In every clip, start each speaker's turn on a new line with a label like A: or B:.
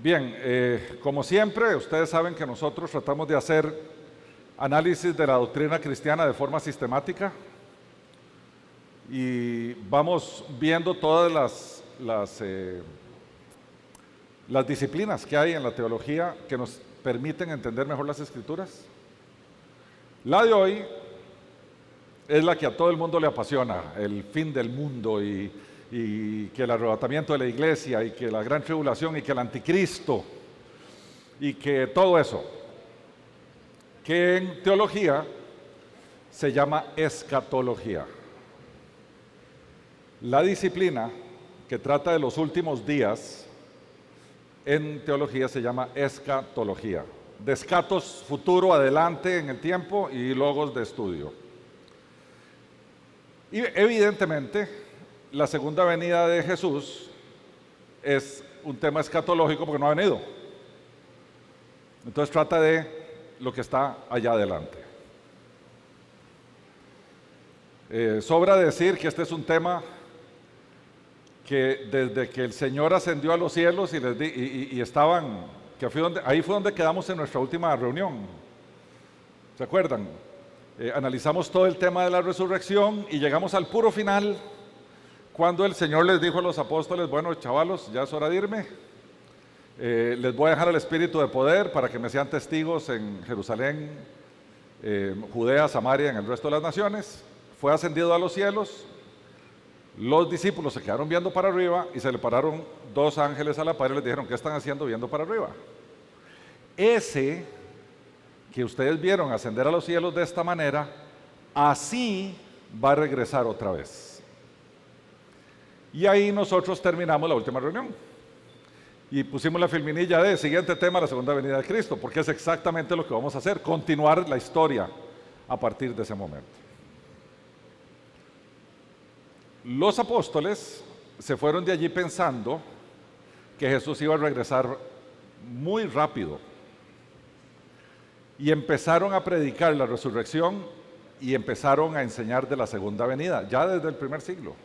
A: Bien, como siempre, ustedes saben que nosotros tratamos de hacer análisis de la doctrina cristiana de forma sistemática y vamos viendo todas las disciplinas que hay en la teología que nos permiten entender mejor las Escrituras. La de hoy es la que a todo el mundo le apasiona, el fin del mundo y que el arrebatamiento de la iglesia y que la gran tribulación y que el anticristo y que todo eso, que en teología se llama escatología. La disciplina que trata de los últimos días en teología se llama escatología. De escatos, futuro, adelante en el tiempo, y logos de estudio. Y evidentemente la segunda venida de Jesús es un tema escatológico porque no ha venido. Entonces trata de lo que está allá adelante. Sobra decir que este es un tema que desde que el Señor ascendió a los cielos y estaban, ahí fue donde quedamos en nuestra última reunión. ¿Se acuerdan? Analizamos todo el tema de la resurrección y llegamos al puro final, cuando el Señor les dijo a los apóstoles: bueno, chavalos, ya es hora de irme, les voy a dejar el espíritu de poder para que me sean testigos en Jerusalén, Judea, Samaria, en el resto de las naciones. Fue ascendido a los cielos, los discípulos se quedaron viendo para arriba y se le pararon dos ángeles a la par y les dijeron: ¿qué están haciendo viendo para arriba? Ese que ustedes vieron ascender a los cielos de esta manera, así va a regresar otra vez. Y ahí nosotros terminamos la última reunión y pusimos la filminilla de siguiente tema, la segunda venida de Cristo, porque es exactamente lo que vamos a hacer, continuar la historia a partir de ese momento. Los apóstoles se fueron de allí pensando que Jesús iba a regresar muy rápido y empezaron a predicar la resurrección y empezaron a enseñar de la segunda venida, ya desde el primer siglo.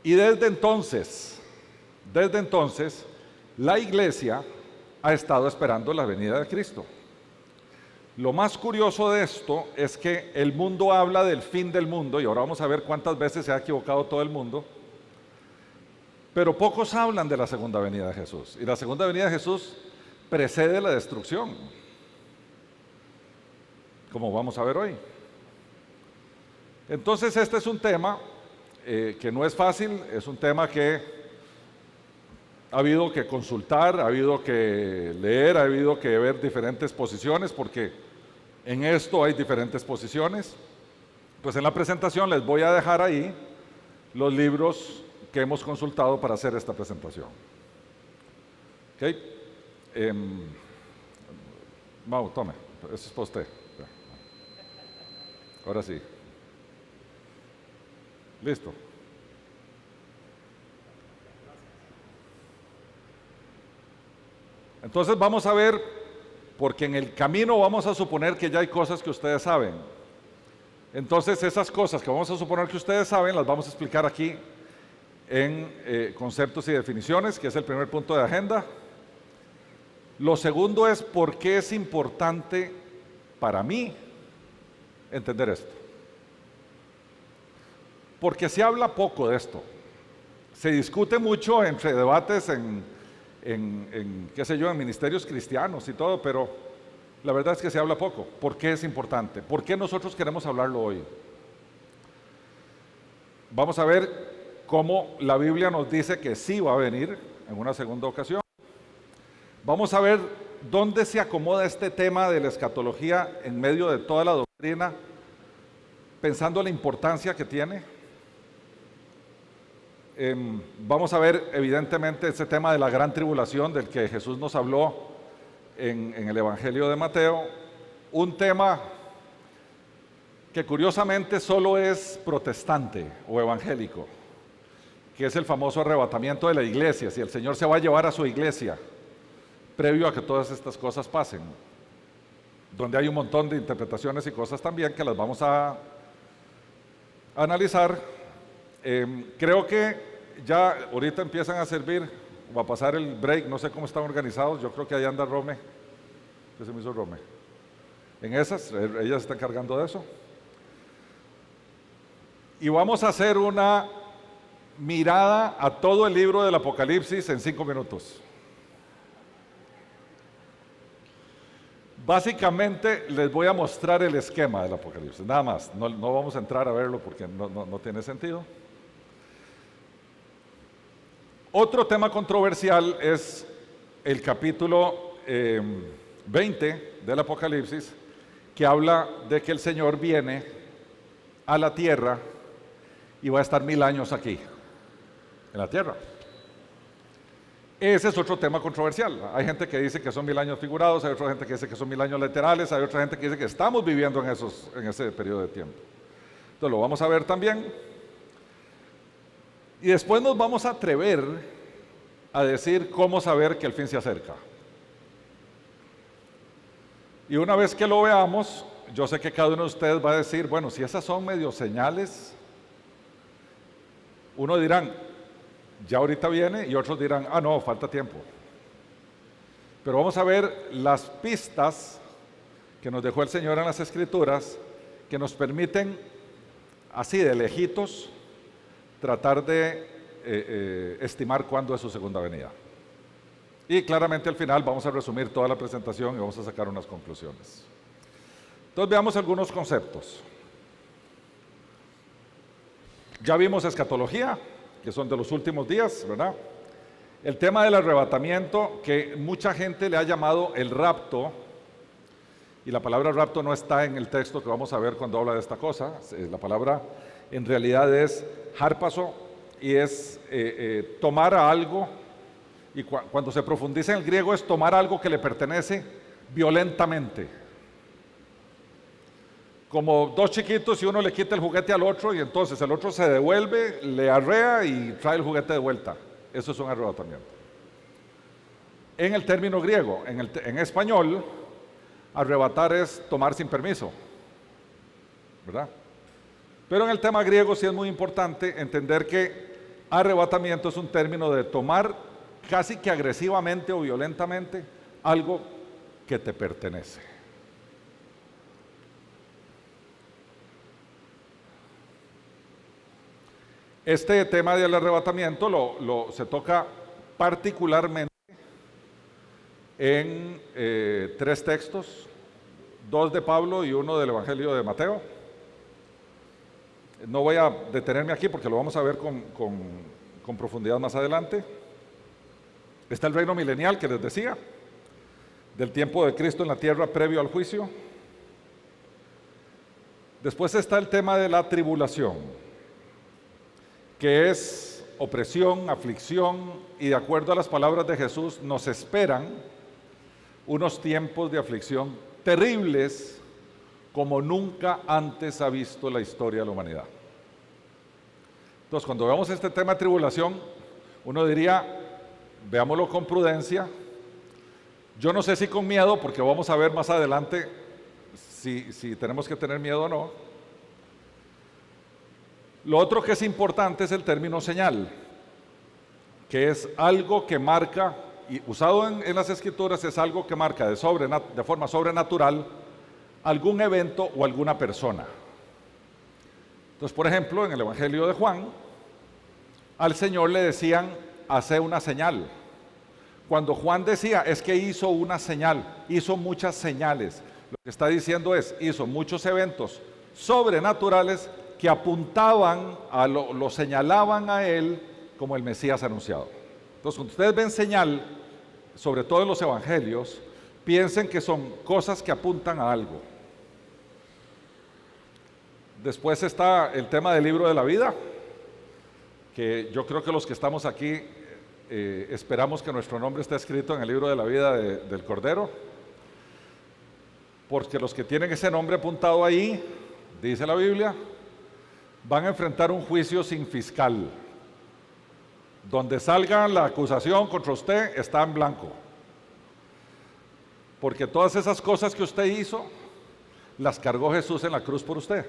A: Y desde entonces, la iglesia ha estado esperando la venida de Cristo. Lo más curioso de esto es que el mundo habla del fin del mundo, y ahora vamos a ver cuántas veces se ha equivocado todo el mundo, pero pocos hablan de la segunda venida de Jesús. Y la segunda venida de Jesús precede la destrucción, como vamos a ver hoy. Entonces este es un tema que no es fácil, es un tema que ha habido que consultar, ha habido que leer, ha habido que ver diferentes posiciones, porque en esto hay diferentes posiciones. Pues en la presentación les voy a dejar ahí los libros que hemos consultado para hacer esta presentación. ¿Ok? Mau, tome, eso es para usted. Ahora sí. Listo. Entonces vamos a ver, porque en el camino vamos a suponer que ya hay cosas que ustedes saben. Entonces esas cosas que vamos a suponer que ustedes saben, las vamos a explicar aquí en conceptos y definiciones, que es el primer punto de agenda. Lo segundo es por qué es importante para mí entender esto. Porque se habla poco de esto. Se discute mucho entre debates qué sé yo, en ministerios cristianos y todo, pero la verdad es que se habla poco. ¿Por qué es importante? ¿Por qué nosotros queremos hablarlo hoy? Vamos a ver cómo la Biblia nos dice que sí va a venir en una segunda ocasión. Vamos a ver dónde se acomoda este tema de la escatología en medio de toda la doctrina, pensando en la importancia que tiene. Vamos a ver evidentemente ese tema de la gran tribulación del que Jesús nos habló en el Evangelio de Mateo, un tema que curiosamente solo es protestante o evangélico, que es el famoso arrebatamiento de la iglesia, si el Señor se va a llevar a su iglesia previo a que todas estas cosas pasen, donde hay un montón de interpretaciones y cosas también que las vamos a analizar. Creo que ya ahorita empiezan a servir va a pasar el break, no sé cómo están organizados, yo creo que ahí anda Rome, ¿qué se me hizo Rome? En esas, ella se está encargando de eso. Y vamos a hacer una mirada a todo el libro del Apocalipsis en 5 minutos. Básicamente les voy a mostrar el esquema del Apocalipsis, nada más, no vamos a entrar a verlo porque no tiene sentido. Otro tema controversial es el capítulo 20 del Apocalipsis, que habla de que el Señor viene a la tierra y va a estar 1000 años aquí, en la tierra. Ese es otro tema controversial. Hay gente que dice que son 1000 años figurados, hay otra gente que dice que son 1000 años literales, hay otra gente que dice que estamos viviendo en ese periodo de tiempo. Entonces lo vamos a ver también. Y después nos vamos a atrever a decir cómo saber que el fin se acerca. Y una vez que lo veamos, yo sé que cada uno de ustedes va a decir, bueno, si esas son medio señales, uno dirán, ya ahorita viene, y otros dirán, ah no, falta tiempo. Pero vamos a ver las pistas que nos dejó el Señor en las Escrituras, que nos permiten, así de lejitos, tratar de estimar cuándo es su segunda venida. Y claramente al final vamos a resumir toda la presentación y vamos a sacar unas conclusiones. Entonces veamos algunos conceptos. Ya vimos escatología, que son de los últimos días, ¿verdad? El tema del arrebatamiento, que mucha gente le ha llamado el rapto, y la palabra rapto no está en el texto que vamos a ver cuando habla de esta cosa. La palabra en realidad es harpazo, y es tomar a algo, y cuando se profundiza en el griego es tomar algo que le pertenece violentamente. Como dos chiquitos y uno le quita el juguete al otro y entonces el otro se devuelve, le arrea y trae el juguete de vuelta. Eso es un arrebatamiento. En el término griego, en español, arrebatar es tomar sin permiso, ¿verdad? Pero en el tema griego sí es muy importante entender que arrebatamiento es un término de tomar casi que agresivamente o violentamente algo que te pertenece. Este tema del arrebatamiento se toca particularmente en 3 textos, 2 de Pablo y 1 del Evangelio de Mateo. No voy a detenerme aquí porque lo vamos a ver con profundidad más adelante. Está el reino milenial que les decía, del tiempo de Cristo en la tierra previo al juicio. Después está el tema de la tribulación, que es opresión, aflicción, y de acuerdo a las palabras de Jesús nos esperan unos tiempos de aflicción terribles como nunca antes ha visto la historia de la humanidad. Entonces, cuando veamos este tema de tribulación, uno diría, veámoslo con prudencia. Yo no sé si con miedo, porque vamos a ver más adelante si tenemos que tener miedo o no. Lo otro que es importante es el término señal, que es algo que marca, y usado en las Escrituras, es algo que marca de forma sobrenatural algún evento o alguna persona. Entonces, por ejemplo, en el Evangelio de Juan, al Señor le decían, hace una señal. Cuando Juan decía, es que hizo una señal, hizo muchas señales. Lo que está diciendo es, hizo muchos eventos sobrenaturales que apuntaban, lo señalaban a él como el Mesías anunciado. Entonces, cuando ustedes ven señal, sobre todo en los evangelios, piensen que son cosas que apuntan a algo. Después está el tema del libro de la vida, que yo creo que los que estamos aquí esperamos que nuestro nombre esté escrito en el libro de la vida del Cordero, porque los que tienen ese nombre apuntado ahí, dice la Biblia, van a enfrentar un juicio sin fiscal. Donde salga la acusación contra usted está en blanco, porque todas esas cosas que usted hizo las cargó Jesús en la cruz por usted.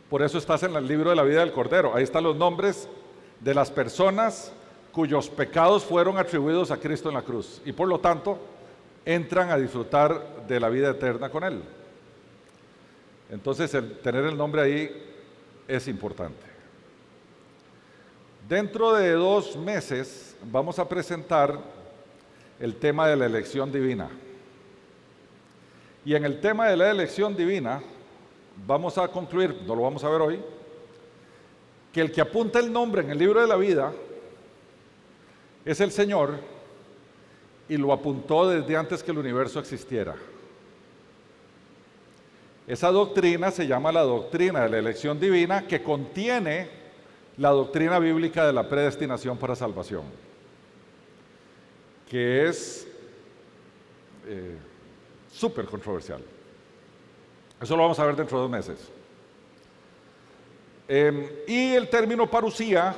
A: Por eso estás en el libro de la vida del Cordero. Ahí están los nombres de las personas cuyos pecados fueron atribuidos a Cristo en la cruz y por lo tanto entran a disfrutar de la vida eterna con Él. Entonces el tener el nombre ahí es importante. Dentro de 2 meses vamos a presentar el tema de la elección divina. Y en el tema de la elección divina vamos a concluir, no lo vamos a ver hoy, que el que apunta el nombre en el libro de la vida es el Señor y lo apuntó desde antes que el universo existiera. Esa doctrina se llama la doctrina de la elección divina, que contiene la doctrina bíblica de la predestinación para salvación, que es súper controversial. Eso lo vamos a ver dentro de 2 meses. Y el término parusía,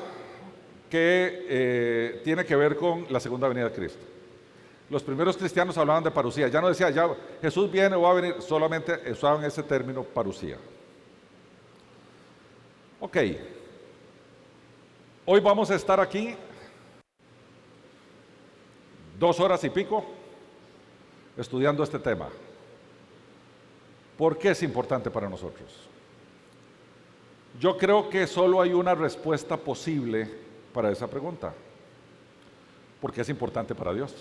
A: que tiene que ver con la segunda venida de Cristo. Los primeros cristianos hablaban de parusía, ya no decía, ya Jesús viene o va a venir, solamente usaban ese término parusía. Ok, hoy vamos a estar aquí 2 horas y pico estudiando este tema. ¿Por qué es importante para nosotros? Yo creo que solo hay una respuesta posible para esa pregunta. Porque es importante para Dios.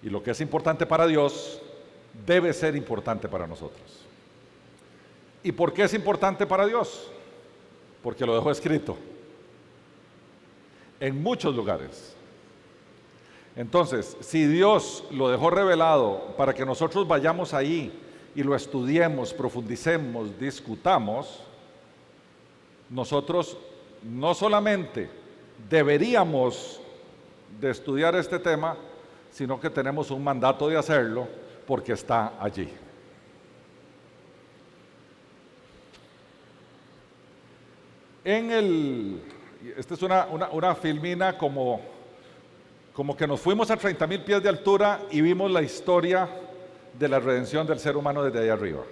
A: Y lo que es importante para Dios debe ser importante para nosotros. ¿Y por qué es importante para Dios? Porque lo dejó escrito en muchos lugares. Entonces, si Dios lo dejó revelado para que nosotros vayamos ahí y lo estudiemos, profundicemos, discutamos, nosotros no solamente deberíamos de estudiar este tema, sino que tenemos un mandato de hacerlo porque está allí. Esta es una filmina como que nos fuimos a 30,000 pies de altura y vimos la historia de la redención del ser humano desde ahí arriba.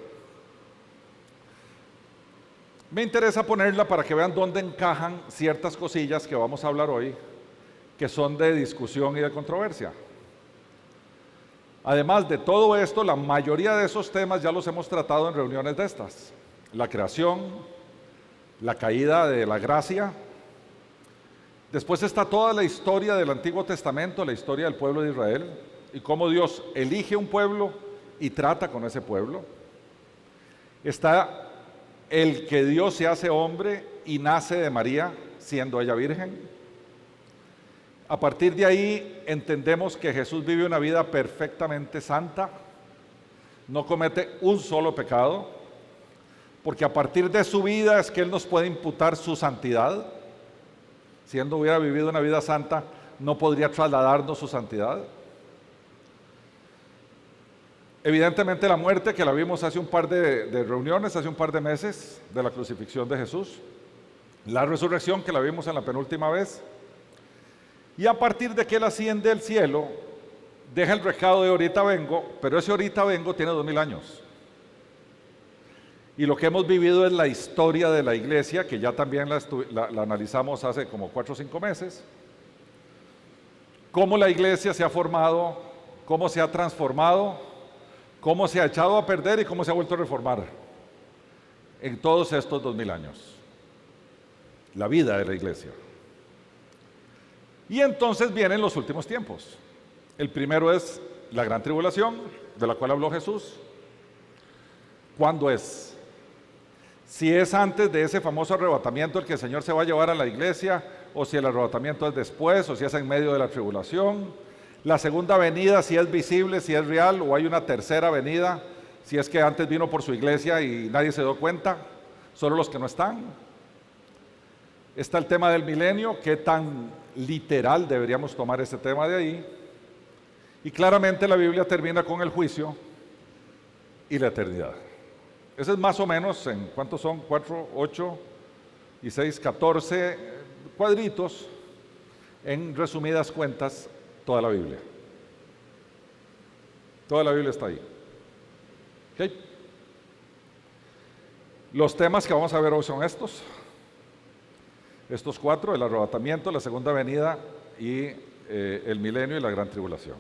A: Me interesa ponerla para que vean dónde encajan ciertas cosillas que vamos a hablar hoy, que son de discusión y de controversia. Además de todo esto, la mayoría de esos temas ya los hemos tratado en reuniones de estas. La creación, la caída de la gracia. Después está toda la historia del Antiguo Testamento, la historia del pueblo de Israel y cómo Dios elige un pueblo y trata con ese pueblo. Está el que Dios se hace hombre y nace de María, siendo ella virgen. A partir de ahí entendemos que Jesús vive una vida perfectamente santa, no comete un solo pecado, porque a partir de su vida es que Él nos puede imputar su santidad. Si Él no hubiera vivido una vida santa, no podría trasladarnos su santidad. Evidentemente la muerte, que la vimos hace un par de reuniones, hace un par de meses, de la crucifixión de Jesús. La resurrección, que la vimos en la penúltima vez. Y a partir de que Él asciende al cielo, deja el recado de ahorita vengo, pero ese ahorita vengo tiene 2000 años. Y lo que hemos vivido es la historia de la iglesia, que ya también la analizamos hace como 4 o 5 meses. Cómo la iglesia se ha formado, cómo se ha transformado, cómo se ha echado a perder y cómo se ha vuelto a reformar en todos estos 2000 años. La vida de la iglesia. Y entonces vienen los últimos tiempos. El primero es la gran tribulación, de la cual habló Jesús. ¿Cuándo es? Si es antes de ese famoso arrebatamiento el que el Señor se va a llevar a la iglesia, o si el arrebatamiento es después, o si es en medio de la tribulación. La segunda venida, si es visible, si es real, o hay una tercera venida, si es que antes vino por su iglesia y nadie se dio cuenta, solo los que no están. Está el tema del milenio, qué tan literal deberíamos tomar ese tema de ahí. Y claramente la Biblia termina con el juicio y la eternidad. Ese es más o menos, ¿en cuántos son? 4, 8 y 6, 14 cuadritos, en resumidas cuentas, toda la Biblia. Toda la Biblia está ahí. ¿Okay? Los temas que vamos a ver hoy son estos. Estos cuatro: el arrebatamiento, la segunda venida y el milenio y la gran tribulación.